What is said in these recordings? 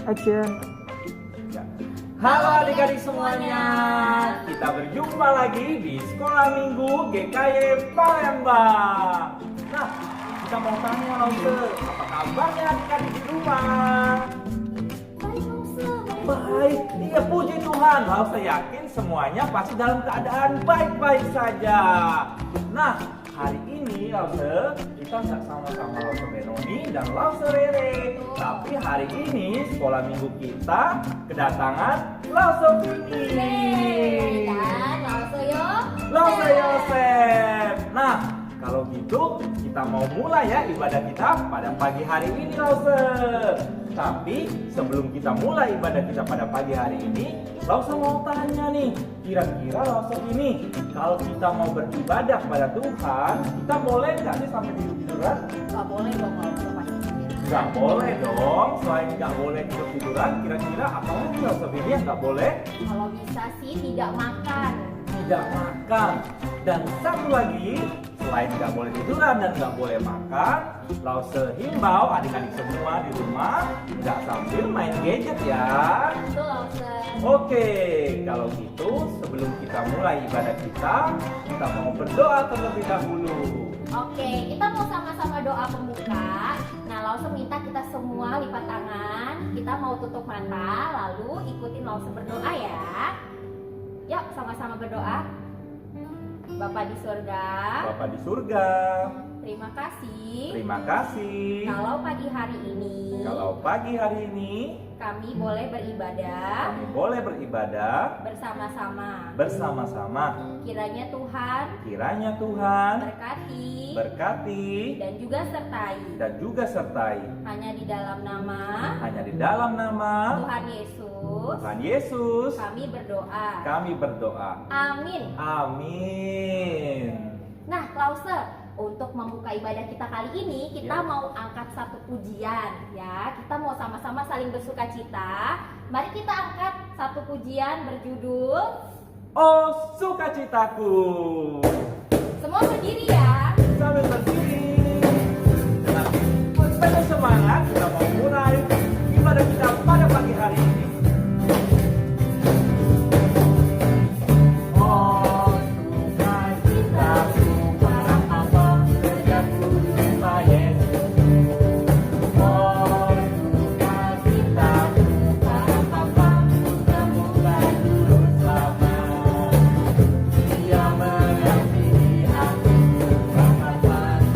Action. Halo adik-adik semuanya, kita berjumpa lagi di Sekolah Minggu GKY Palembang. Nah, kita mau tanya Lause, apa kabarnya adik-adik di rumah? Baik, Lause. Baik, iya puji Tuhan. Lause yakin semuanya pasti dalam keadaan baik-baik saja. Nah, hari ini Lause, kita nggak sama-sama Lause Benoni dan Lause Rere. Tapi hari ini sekolah minggu kita kedatangan Lause Vini Dan Lause Yosef. Nah, kalau gitu kita mau mulai ya ibadah kita pada pagi hari ini Lause. Tapi sebelum kita mulai ibadah kita pada pagi hari ini, Lause mau tanya nih, kira-kira Lause ini kalau kita mau beribadah pada Tuhan, kita boleh nggak sih sampai tidur-tiduran? Gak boleh dong Lause pasti. Nggak boleh dong. Selain nggak boleh tidur-tiduran, kira-kira apa lagi Lause Vini yang nggak boleh? Kalau bisa sih tidak makan. Tidak makan. Dan satu lagi, selain nggak boleh tiduran dan nggak boleh makan, Lause himbau adik-adik semua di rumah nggak sambil main gadget ya. Itu Lause. Oke, kalau gitu sebelum kita mulai ibadah kita mau berdoa terlebih dahulu. Oke, kita mau sama-sama doa pembuka. Nah, Lause minta kita semua lipat tangan. Kita mau tutup mata, lalu ikutin Lause berdoa ya. Yuk, sama-sama berdoa. Bapak di surga, Bapa di surga, terima kasih. terima kasih. Kalau pagi hari ini kami boleh beribadah Kami boleh beribadah bersama-sama. Kiranya Tuhan berkati Berkati dan juga sertai hanya di dalam nama Tuhan Yesus. Kami berdoa. Amin. Amin. Nah, Lause, untuk membuka ibadah kita kali ini, kita mau angkat satu pujian ya. Kita mau sama-sama saling bersukacita. Mari kita angkat satu pujian berjudul Oh sukacitaku. Semua berdiri ya. Sambil berdiri dengan penuh semangat kita mau mulai ibadah kita pada pagi hari ini. Oh sukacitaku para apa kerjaku Tuhan Yesus. Oh sukacitaku para apa semoga dulu selamat. Dia mengasihi aku selamat pagi.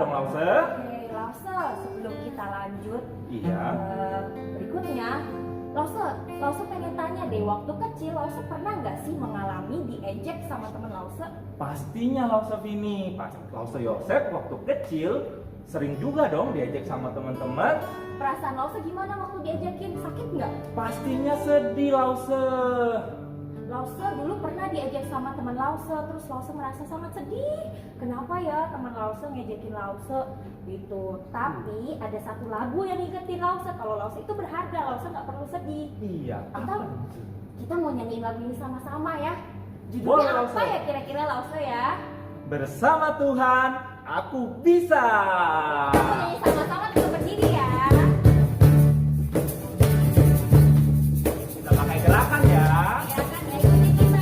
dong Lause. Oke, Lause, sebelum kita lanjut Iya. berikutnya, Lause pengen tanya deh, waktu kecil Lause pernah nggak sih mengalami diejek sama temen Lause? Pastinya Lause Vini, Lause Yosef waktu kecil sering juga dong diajak sama teman-teman. Perasaan Lause gimana waktu diejekin? Sakit nggak? Pastinya sedih Lause. Lause dulu pernah diajak sama teman Lause, terus Lause merasa sangat sedih. Kenapa ya teman Lause ngejekin Lause gitu? Tapi ada satu lagu yang ngingetin Lause kalau Lause itu berharga, Lause nggak perlu sedih. Iya. Kita mau nyanyiin lagu ini sama-sama ya. Boleh, Judulnya Lause. apa ya kira-kira Lause ya? Bersama Tuhan, aku bisa. Kita mau nyanyi sama-sama kita berdiri ya. Kita pakai gerakan ya. Ya kan, ya ikutin kita.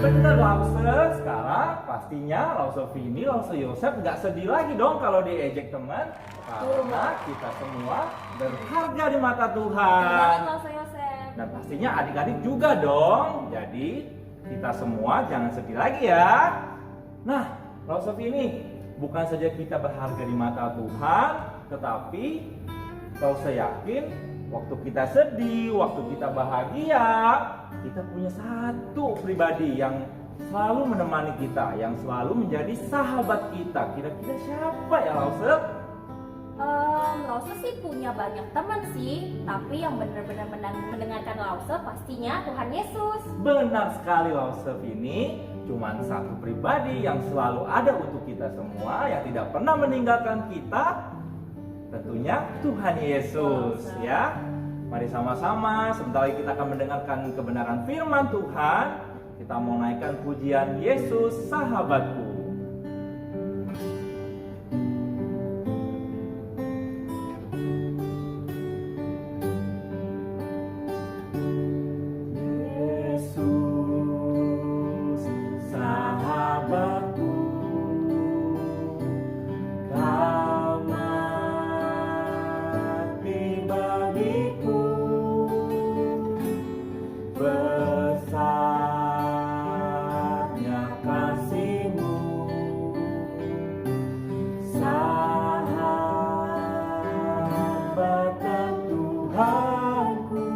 Bener Lause, sekarang pastinya Lause Vini, Lause Yosef nggak sedih lagi dong kalau diejek teman, karena kita semua berharga di mata Banget Tuhan. Lause Yosef. Dan pastinya adik-adik juga dong. Jadi kita semua jangan sedih lagi ya. Nah, Lause Vini, bukan saja kita berharga di mata Tuhan, tetapi Lause yakin waktu kita sedih, waktu kita bahagia, kita punya satu pribadi yang selalu menemani kita, yang selalu menjadi sahabat kita. Kira-kira siapa ya Lause? Lause sih punya banyak teman sih, tapi yang benar-benar mendengarkan Lause pastinya Tuhan Yesus. Benar sekali Lause Vini, cuman satu pribadi yang selalu ada untuk kita semua, yang tidak pernah meninggalkan kita, tentunya Tuhan Yesus ya. Mari sama-sama, sebentar lagi kita akan mendengarkan kebenaran firman Tuhan. Kita mau naikkan pujian Yesus sahabatku. Yesus sahabatku, kau mati bagiku, besarnya kasih-Mu, sahabat dan Tuhanku.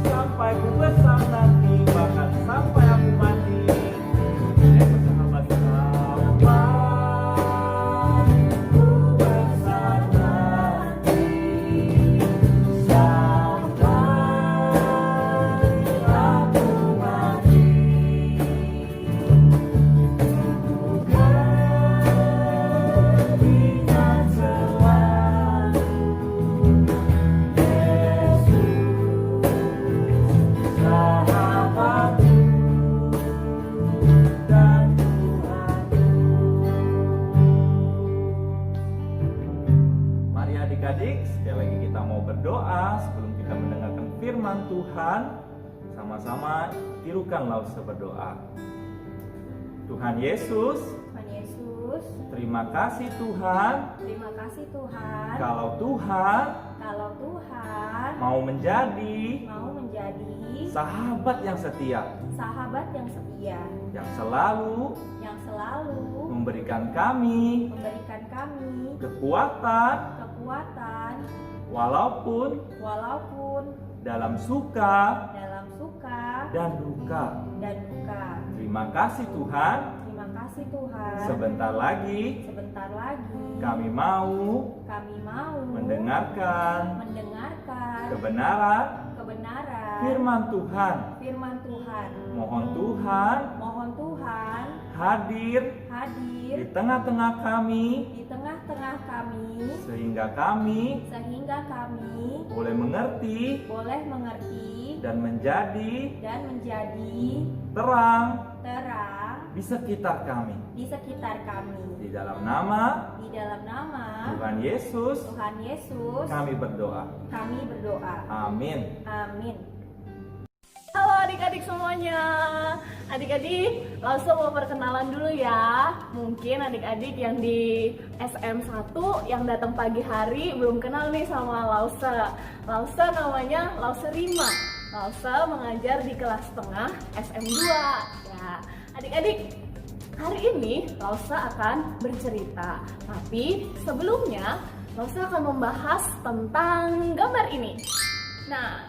Sampai ku besar nanti, bahkan sampai aku mati. Sahabat, sampai ku besar nanti, sampai aku mati. Bukan selalu sahabatku dan Tuhanku. Mari adik-adik, sekali lagi kita mau berdoa sebelum kita mendengarkan firman Tuhan. Sama-sama tirukanlah berdoa. Tuhan Yesus, Tuhan Yesus, terima kasih Tuhan, terima kasih Tuhan. kalau Tuhan Kalau Tuhan mau menjadi mau menjadi sahabat yang setia, sahabat yang setia, yang selalu yang selalu memberikan kami memberikan kami kekuatan kekuatan walaupun walaupun dalam suka dalam suka dan duka. dan duka. Terima kasih Tuhan, Terima kasih Tuhan. sebentar lagi Sebentar lagi kami mau kami mau mendengarkan mendengarkan kebenaran kebenaran firman Tuhan. firman Tuhan. Mohon Tuhan Mohon Tuhan hadir hadir di tengah-tengah kami di tengah-tengah kami sehingga kami sehingga kami boleh mengerti boleh mengerti dan menjadi terang terang di sekitar kami. di sekitar kami. Di dalam nama Di dalam nama Tuhan Yesus Tuhan Yesus kami berdoa. kami berdoa. Amin. Amin. Halo adik-adik semuanya. Adik-adik, langsung mau perkenalan dulu ya. Mungkin adik-adik yang di SM1 yang datang pagi hari belum kenal nih sama Lause. Lause namanya Lause Rima. Lause mengajar di kelas tengah SM2. Ya, adik-adik, hari ini Lause akan bercerita. Tapi sebelumnya Lause akan membahas tentang gambar ini. Nah,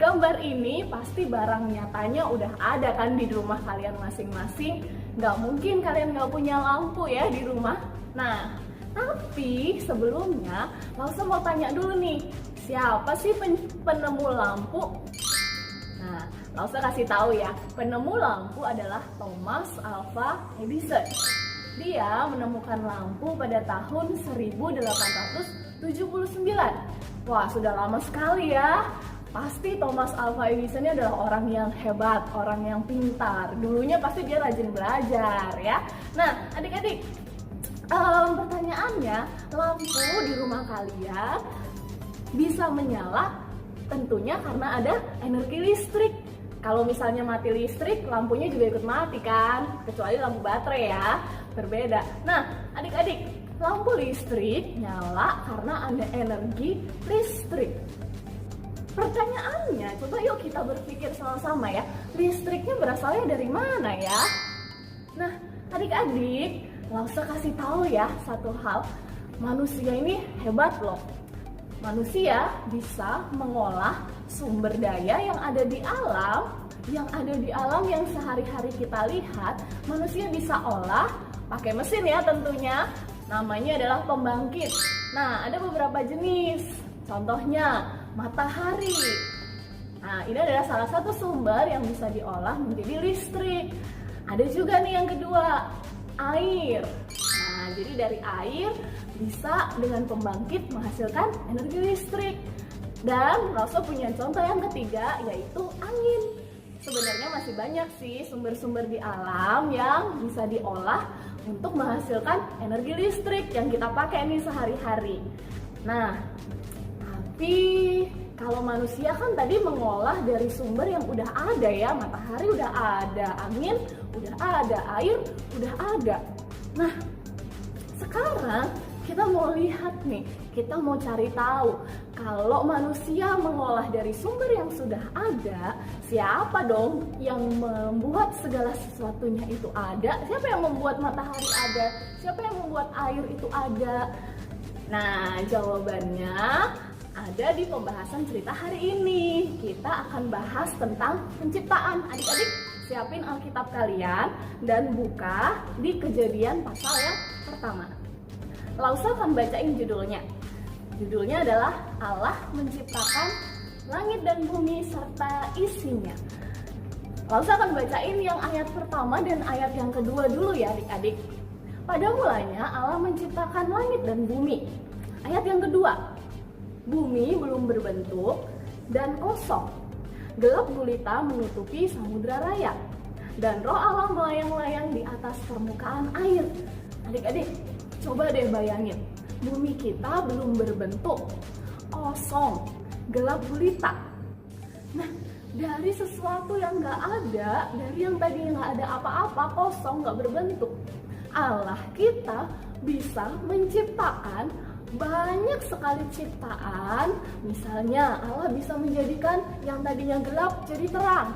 gambar ini pasti barang nyatanya udah ada kan di rumah kalian masing-masing. Nggak mungkin kalian nggak punya lampu ya di rumah. Nah, tapi sebelumnya Lause mau tanya dulu nih, siapa sih penemu lampu? Nah, Lause kasih tahu ya, penemu lampu adalah Thomas Alva Edison. Dia menemukan lampu pada tahun 1879. Wah, sudah lama sekali ya. Pasti Thomas Alva Edison ini adalah orang yang hebat, orang yang pintar. Dulunya pasti dia rajin belajar ya. Nah, adik-adik, pertanyaannya, lampu di rumah kalian bisa menyala tentunya karena ada energi listrik. Kalau misalnya mati listrik, lampunya juga ikut mati kan? Kecuali lampu baterai ya, berbeda. Nah, adik-adik, lampu listrik nyala karena ada energi listrik. Pertanyaannya, coba yuk kita berpikir sama-sama ya, listriknya berasalnya dari mana ya? Nah, adik-adik, Lause kasih tahu ya satu hal, manusia ini hebat loh. Manusia bisa mengolah sumber daya yang ada di alam, yang sehari-hari kita lihat, manusia bisa olah pakai mesin ya tentunya. Namanya adalah pembangkit. Nah, ada beberapa jenis. Contohnya matahari. Nah, ini adalah salah satu sumber yang bisa diolah menjadi listrik. Ada juga nih yang kedua, air. Nah, jadi dari air bisa dengan pembangkit menghasilkan energi listrik. Dan Lause punya contoh yang ketiga, yaitu angin. Sebenarnya masih banyak sih sumber-sumber di alam yang bisa diolah untuk menghasilkan energi listrik yang kita pakai nih sehari-hari. Nah, tapi Kalau manusia kan tadi mengolah dari sumber yang udah ada ya, matahari udah ada, angin udah ada, air udah ada. Nah, sekarang kita mau lihat nih, kita mau cari tahu kalau manusia mengolah dari sumber yang sudah ada, siapa dong yang membuat segala sesuatunya itu ada? Siapa yang membuat matahari ada? Siapa yang membuat air itu ada? Nah, jawabannya ada di pembahasan cerita hari ini. Kita akan bahas tentang penciptaan. Adik-adik, siapin Alkitab kalian dan buka di Kejadian pasal yang pertama. Lausa akan bacain judulnya. Judulnya adalah Allah menciptakan langit dan bumi serta isinya. Lausa akan bacain yang ayat pertama dan ayat yang kedua dulu ya adik-adik. Pada mulanya Allah menciptakan langit dan bumi. Ayat yang kedua, bumi belum berbentuk dan kosong. Gelap gulita menutupi samudra raya. Dan roh Allah melayang-layang di atas permukaan air. Adik-adik, coba deh bayangin, bumi kita belum berbentuk, kosong, gelap gulita. Nah, dari sesuatu yang gak ada, dari yang tadinya gak ada apa-apa, kosong, gak berbentuk, Allah kita bisa menciptakan banyak sekali ciptaan. Misalnya Allah bisa menjadikan yang tadinya gelap jadi terang.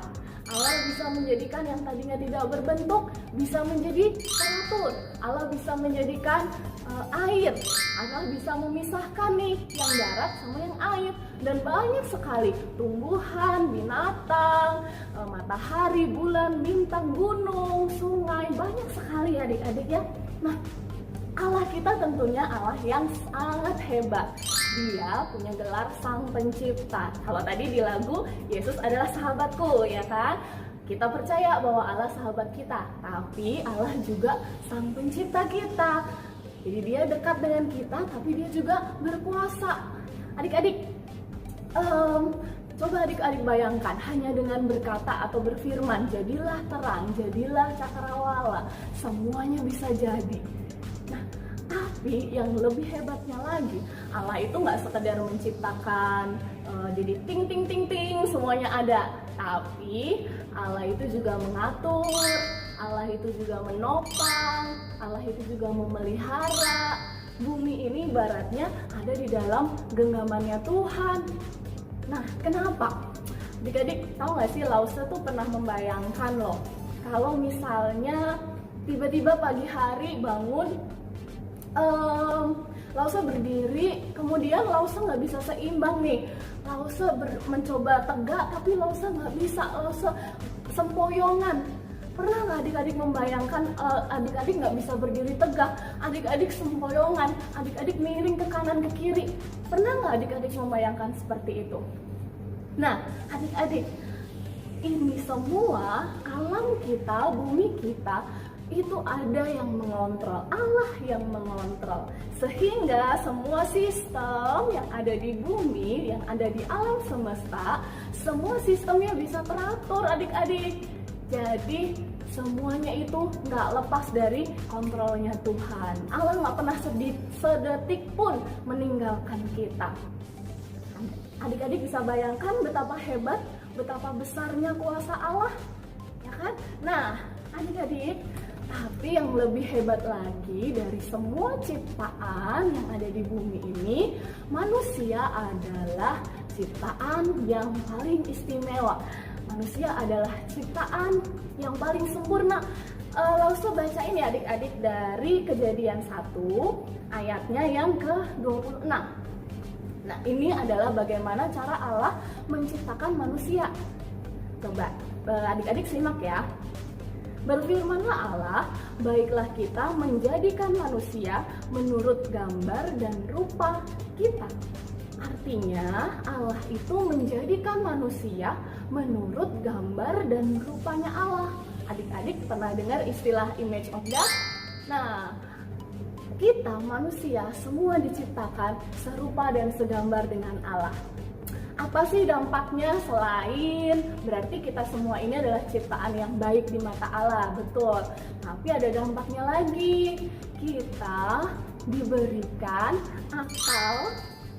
Allah bisa menjadikan yang tadinya tidak berbentuk bisa menjadi teratur. Allah bisa menjadikan air. Allah bisa memisahkan nih yang darat sama yang air. Dan banyak sekali tumbuhan, binatang, matahari, bulan, bintang, gunung, sungai, banyak sekali adik-adik ya. Nah, Allah kita tentunya Allah yang sangat hebat. Dia punya gelar Sang Pencipta. Kalau tadi di lagu Yesus adalah sahabatku, ya kan? Kita percaya bahwa Allah sahabat kita, tapi Allah juga Sang Pencipta kita. Jadi dia dekat dengan kita, tapi dia juga berkuasa. Adik-adik, coba adik-adik bayangkan, hanya dengan berkata atau berfirman, jadilah terang, jadilah cakrawala, semuanya bisa jadi. Nah, tapi yang lebih hebatnya lagi, Allah itu nggak sekedar menciptakan jadi ting ting ting ting semuanya ada, tapi Allah itu juga mengatur, Allah itu juga menopang, Allah itu juga memelihara. Bumi ini ibaratnya ada di dalam genggamannya Tuhan. Nah, kenapa? Adik-adik tahu nggak sih, Lausa tuh pernah membayangkan loh, kalau misalnya tiba-tiba pagi hari bangun, Lausa berdiri, kemudian Lausa nggak bisa seimbang nih. Lausa mencoba tegak, tapi Lausa nggak bisa. Lausa sempoyongan. Pernah nggak adik-adik membayangkan adik-adik nggak bisa berdiri tegak, adik-adik sempoyongan, adik-adik miring ke kanan ke kiri? Pernah nggak adik-adik membayangkan seperti itu? Nah, adik-adik, ini semua alam kita, bumi kita, itu ada yang mengontrol, Allah yang mengontrol, sehingga semua sistem yang ada di bumi, yang ada di alam semesta, semua sistemnya bisa teratur adik-adik. Jadi semuanya itu nggak lepas dari kontrolnya Tuhan. Allah nggak pernah sedetik pun meninggalkan kita. Adik-adik bisa bayangkan betapa hebat, betapa besarnya kuasa Allah, ya kan? Nah, adik-adik, tapi yang lebih hebat lagi dari semua ciptaan yang ada di bumi ini, manusia adalah ciptaan yang paling istimewa. Manusia adalah ciptaan yang paling sempurna. Langsung bacain ya adik-adik dari Kejadian 1 ayatnya yang ke-26. Nah, ini adalah bagaimana cara Allah menciptakan manusia. Coba adik-adik simak ya. Berfirmanlah Allah, baiklah kita menjadikan manusia menurut gambar dan rupa kita. Artinya Allah itu menjadikan manusia menurut gambar dan rupanya Allah. Adik-adik pernah dengar istilah image of God? Nah, kita manusia semua diciptakan serupa dan segambar dengan Allah. Apa sih dampaknya selain berarti kita semua ini adalah ciptaan yang baik di mata Allah, betul. Tapi ada dampaknya lagi. Kita diberikan akal,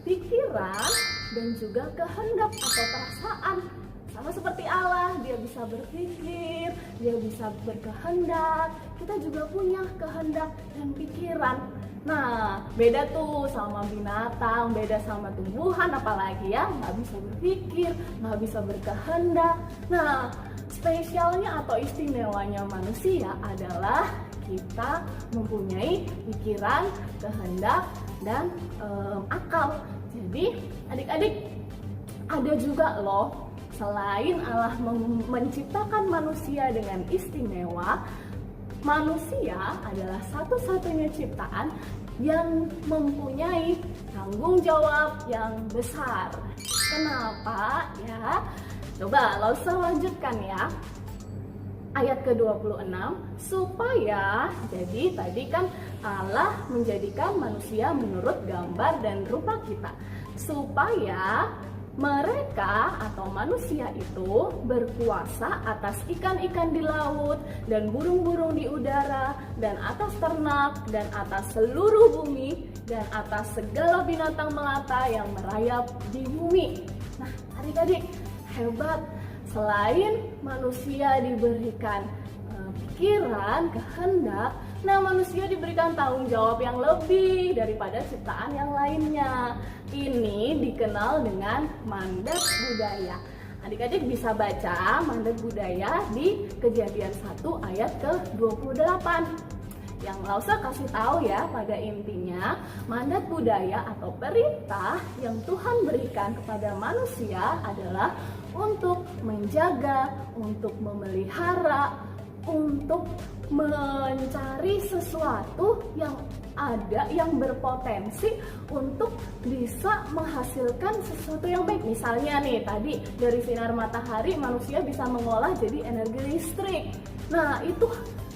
pikiran, dan juga kehendak atau perasaan. Sama seperti Allah, dia bisa berpikir, dia bisa berkehendak. Kita juga punya kehendak dan pikiran. Nah, beda tuh sama binatang, beda sama tumbuhan, apalagi ya, nggak bisa berpikir, nggak bisa berkehendak. Nah, spesialnya atau istimewanya manusia adalah kita mempunyai pikiran, kehendak, dan akal. Jadi, adik-adik, ada juga loh, selain Allah menciptakan manusia dengan istimewa, manusia adalah satu-satunya ciptaan yang mempunyai tanggung jawab yang besar. Kenapa ya? Coba langsung lanjutkan ya. Ayat ke-26, supaya, jadi tadi kan Allah menjadikan manusia menurut gambar dan rupa kita, supaya mereka atau manusia itu berkuasa atas ikan-ikan di laut dan burung-burung di udara dan atas ternak dan atas seluruh bumi dan atas segala binatang melata yang merayap di bumi. Nah, adik-adik, hebat. Selain manusia diberikan pikiran, kehendak, nah manusia diberikan tanggung jawab yang lebih daripada ciptaan yang lainnya. Ini dikenal dengan mandat budaya. Adik-adik bisa baca mandat budaya di Kejadian 1 ayat ke-28. Yang Lausa kasih tahu ya, pada intinya mandat budaya atau perintah yang Tuhan berikan kepada manusia adalah untuk menjaga, untuk memelihara, untuk mencari sesuatu yang ada, yang berpotensi untuk bisa menghasilkan sesuatu yang baik. Misalnya nih, tadi dari sinar matahari manusia bisa mengolah jadi energi listrik. Nah, itu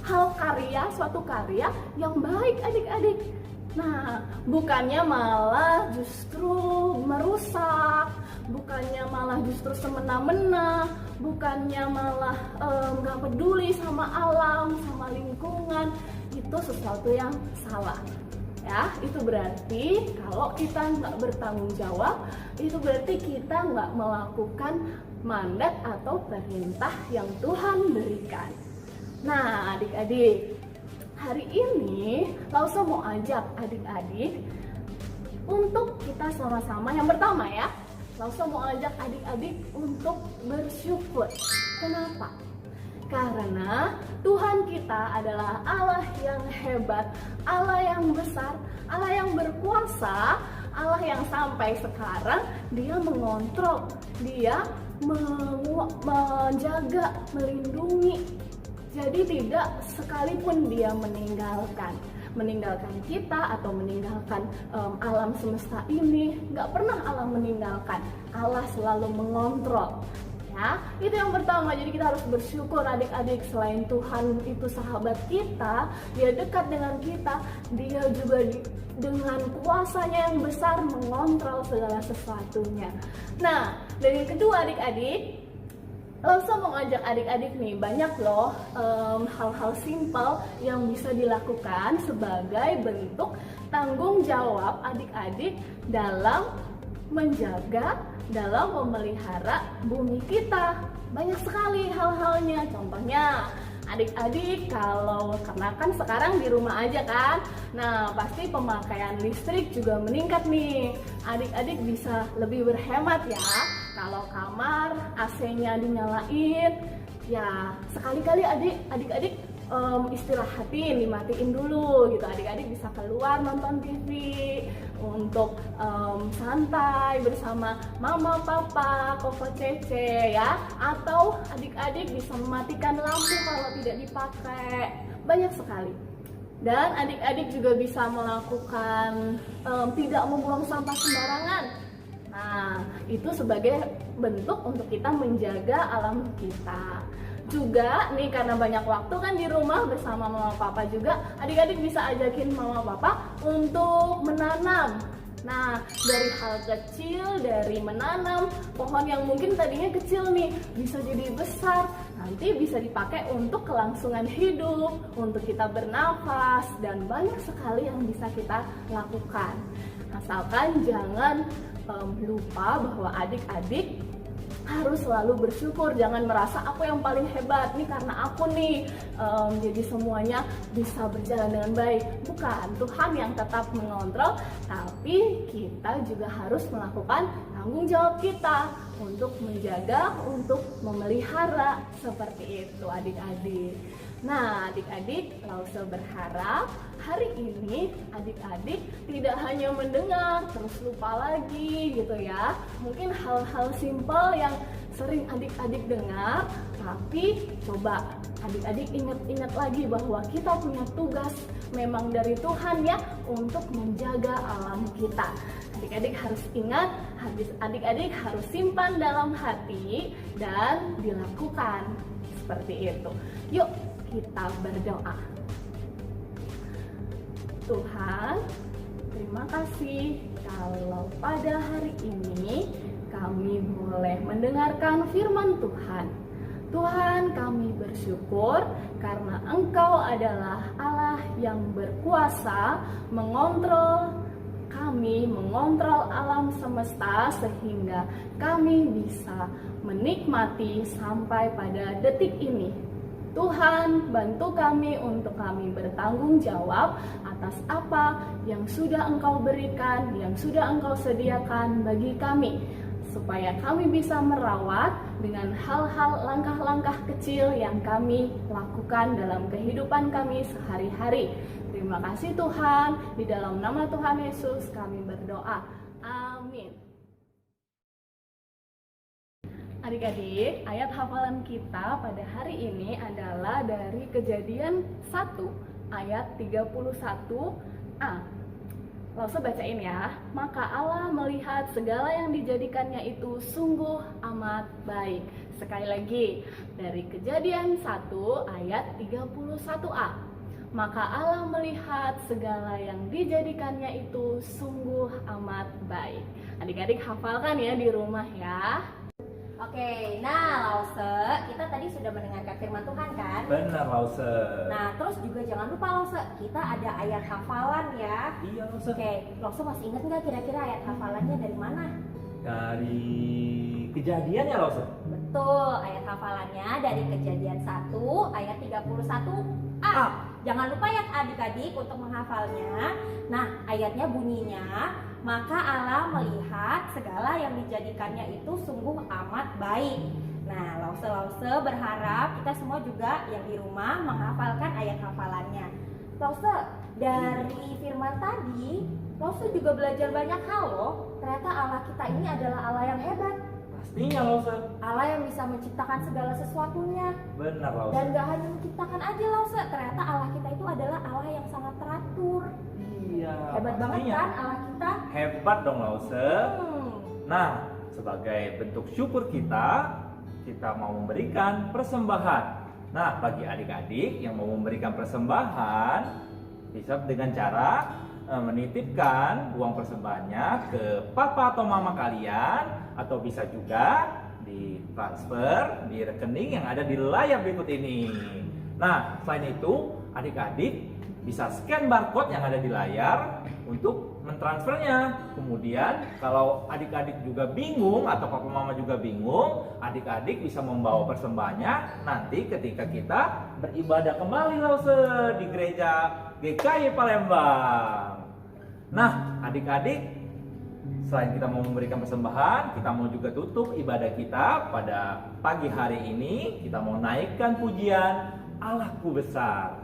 hal karya, suatu karya yang baik adik-adik. Nah, bukannya malah justru merusak, bukannya malah justru semena-mena, bukannya malah nggak peduli sama alam, sama lingkungan. Itu sesuatu yang salah. Ya, itu berarti kalau kita nggak bertanggung jawab, itu berarti kita nggak melakukan mandat atau perintah yang Tuhan berikan. Nah, adik-adik, hari ini Lausa mau ajak adik-adik untuk kita sama-sama. Yang pertama ya, Lausa mau ajak adik-adik untuk bersyukur. Kenapa? Karena Tuhan kita adalah Allah yang hebat, Allah yang besar, Allah yang berkuasa, Allah yang sampai sekarang Dia mengontrol, Dia menjaga, melindungi. Jadi tidak sekalipun Dia meninggalkan kita atau meninggalkan alam semesta ini, nggak pernah Allah meninggalkan. Allah selalu mengontrol. Ya, itu yang pertama. Jadi kita harus bersyukur adik-adik. Selain Tuhan itu sahabat kita, Dia dekat dengan kita, Dia juga dengan kuasanya yang besar mengontrol segala sesuatunya. Nah, dan yang kedua adik-adik, Lausa mau ngajak adik-adik nih, banyak loh hal-hal simpel yang bisa dilakukan sebagai bentuk tanggung jawab adik-adik dalam menjaga, dalam memelihara bumi kita. Banyak sekali hal-halnya. Contohnya, adik-adik karena kan sekarang di rumah aja kan, nah pasti pemakaian listrik juga meningkat nih. Adik-adik bisa lebih berhemat ya. Kalau kamar AC-nya dinyalain, ya sekali-kali adik-adik istirahatin, dimatiin dulu gitu. Adik-adik bisa keluar nonton TV untuk santai bersama mama, papa, koko, cece ya. Atau adik-adik bisa mematikan lampu kalau tidak dipakai. Banyak sekali. Dan adik-adik juga bisa melakukan tidak membuang sampah sembarangan. Nah, itu sebagai bentuk untuk kita menjaga alam kita. Juga nih, karena banyak waktu kan di rumah bersama mama papa juga, adik-adik bisa ajakin mama papa untuk menanam. Nah, dari hal kecil, dari menanam pohon yang mungkin tadinya kecil nih, bisa jadi besar. Nanti bisa dipakai untuk kelangsungan hidup, untuk kita bernafas, dan banyak sekali yang bisa kita lakukan. Asalkan jangan lupa bahwa adik-adik harus selalu bersyukur, jangan merasa aku yang paling hebat nih karena aku nih jadi semuanya bisa berjalan dengan baik. Bukan, Tuhan yang tetap mengontrol, tapi kita juga harus melakukan tanggung jawab kita untuk menjaga, untuk memelihara, seperti itu adik-adik. Nah, adik-adik, Lause berharap hari ini adik-adik tidak hanya mendengar terus lupa lagi gitu ya. Mungkin hal-hal simpel yang sering adik-adik dengar, tapi coba adik-adik ingat-ingat lagi bahwa kita punya tugas memang dari Tuhan ya untuk menjaga alam kita. Adik-adik harus ingat, adik-adik harus simpan dalam hati dan dilakukan seperti itu. Yuk kita berdoa. Tuhan, terima kasih kalau pada hari ini kami boleh mendengarkan firman Tuhan. Tuhan, kami bersyukur karena Engkau adalah Allah yang berkuasa mengontrol kami, mengontrol alam semesta sehingga kami bisa menikmati sampai pada detik ini. Tuhan, bantu kami untuk kami bertanggung jawab atas apa yang sudah Engkau berikan, yang sudah Engkau sediakan bagi kami, supaya kami bisa merawat dengan hal-hal langkah-langkah kecil yang kami lakukan dalam kehidupan kami sehari-hari. Terima kasih Tuhan, di dalam nama Tuhan Yesus kami berdoa. Amin. Adik-adik, ayat hafalan kita pada hari ini adalah dari Kejadian 1 ayat 31a. Langsung bacain ya. Maka Allah melihat segala yang dijadikannya itu sungguh amat baik. Sekali lagi, dari Kejadian 1 ayat 31a. Maka Allah melihat segala yang dijadikannya itu sungguh amat baik. Adik-adik hafalkan ya di rumah ya. Oke, nah Lause, kita tadi sudah mendengarkan firman Tuhan kan? Benar Lause. Nah, terus juga jangan lupa Lause, kita ada ayat hafalan ya. Iya Lause. Oke, Lause masih ingat nggak kira-kira ayat hafalannya dari mana? Dari Kejadian ya Lause? Betul, ayat hafalannya dari Kejadian 1 ayat 31a. Jangan lupa ya adik-adik untuk menghafalnya. Nah, ayatnya bunyinya, maka Allah melihat segala yang dijadikannya itu sungguh amat baik. Nah, Lause berharap kita semua juga yang di rumah menghafalkan ayat hafalannya. Lause, dari firman tadi, Lause juga belajar banyak hal loh. Ternyata Allah kita ini adalah Allah yang hebat. Pastinya Lause. Allah yang bisa menciptakan segala sesuatunya. Benar Lause. Dan gak hanya menciptakan aja Lause, ternyata Allah kita itu adalah Allah yang sangat teratur. Iya. Hebat banget pastinya. kan Allah kita? Hebat dong Lause. Nah, sebagai bentuk syukur kita mau memberikan persembahan. Nah, bagi adik-adik yang mau memberikan persembahan, bisa dengan cara menitipkan uang persembahannya ke papa atau mama kalian, atau bisa juga ditransfer di rekening yang ada di layar berikut ini. Nah, selain itu, adik-adik bisa scan barcode yang ada di layar untuk mentransfernya. Kemudian kalau adik-adik juga bingung atau papa mama juga bingung, adik-adik bisa membawa persembahannya nanti ketika kita beribadah kembali Lause di gereja GKI Palembang. Nah, adik-adik, selain kita mau memberikan persembahan, kita mau juga tutup ibadah kita pada pagi hari ini. Kita mau naikkan pujian Allahku besar.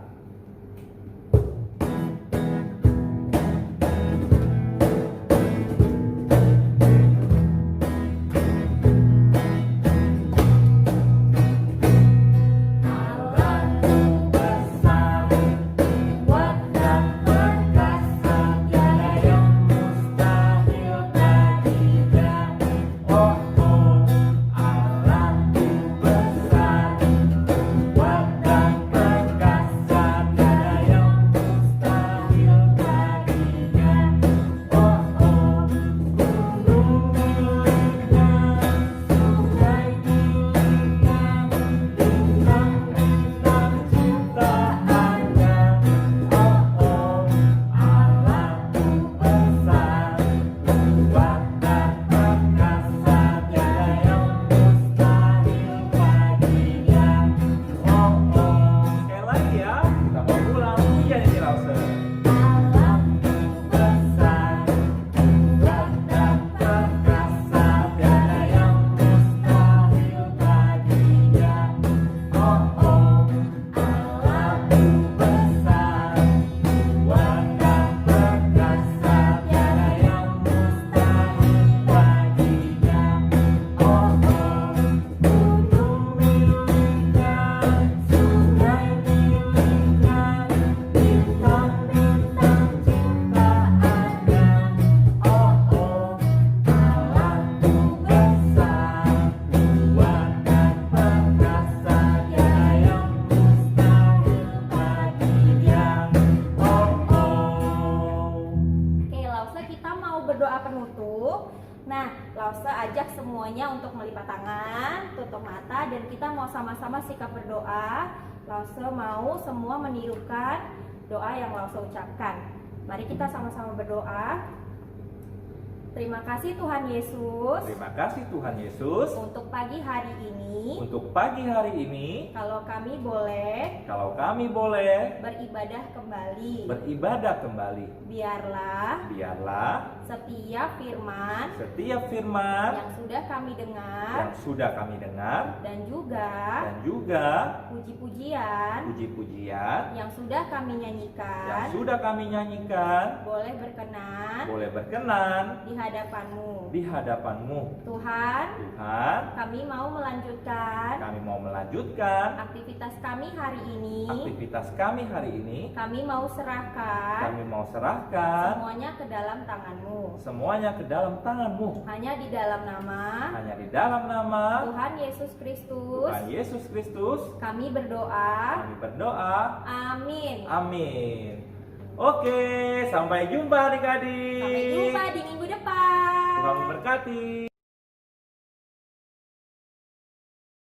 penutup. Nah, Lause ajak semuanya untuk melipat tangan, tutup mata, dan kita mau sama-sama sikap berdoa. Lause mau semua menirukan doa yang Lause ucapkan. Mari kita sama-sama berdoa. Terima kasih Tuhan Yesus. Terima kasih Tuhan Yesus. Untuk pagi hari ini, Untuk pagi hari ini, kalau kami boleh beribadah kembali. beribadah kembali. Biarlah Biarlah setiap firman setiap firman yang sudah kami dengar yang sudah kami dengar dan juga juga puji-pujian puji-pujian yang sudah kami yang nyanyikan sudah kami nyanyikan boleh berkenan di hadapanmu. di hadapanmu. Tuhan, Tuhan, kami mau melanjutkan kami mau melanjutkan aktivitas kami hari ini. aktivitas kami hari ini. Kami mau serahkan Kami mau serahkan semuanya ke dalam tangan-Mu. semuanya ke dalam tangan-Mu. Hanya di dalam nama Hanya di dalam nama Tuhan Yesus Kristus Tuhan Yesus Kristus kami berdoa. kami berdoa. Amin. Amin. Oke, sampai jumpa adik-adik. Sampai jumpa di minggu depan. Tuhan memberkati.